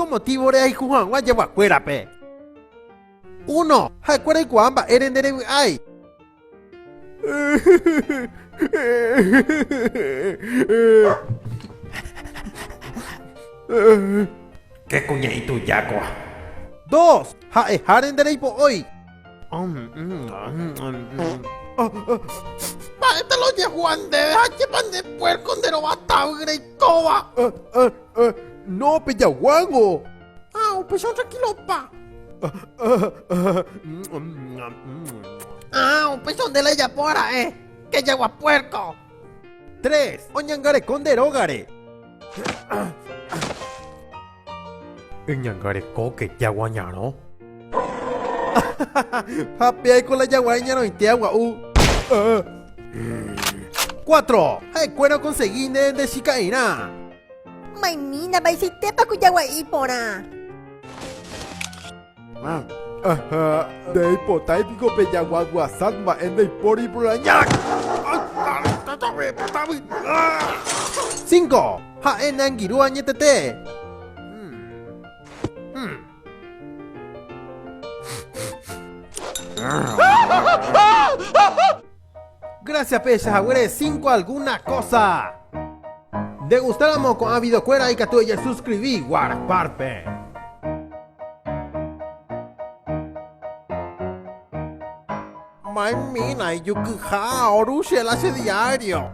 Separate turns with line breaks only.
con motivo de Juan Guayaba Cuerape. 1. Hakuera y Cuamba Erendere ay.
¿Qué cuñadito yaco?
2. Harendere po hoy.
Te lo llevo Juan de pan de puerco de lo batagre y coba.
No, peyaguango.
Pues tranquilo, pa. Pues donde la yapora, que llegó a puerco.
3. Oñangare con derogare.
Ñangare coque yaguañaro.
Papi ahí con la yaguaña no inte agua 4. Cuero conseguí de chicaína.
Maimina, vai se tepa com Yaguaí, porá.
Dei potai pico peyaguagua samba en dei pori purañac. 5. Enangiru añetete. Gracias, Pecha, güey. 5 alguna cosa. Degustáramos con Ávido Cuera y que tú ya suscribí, Guaraparpe.
Mamina, yo que ja, oruche el hace diario.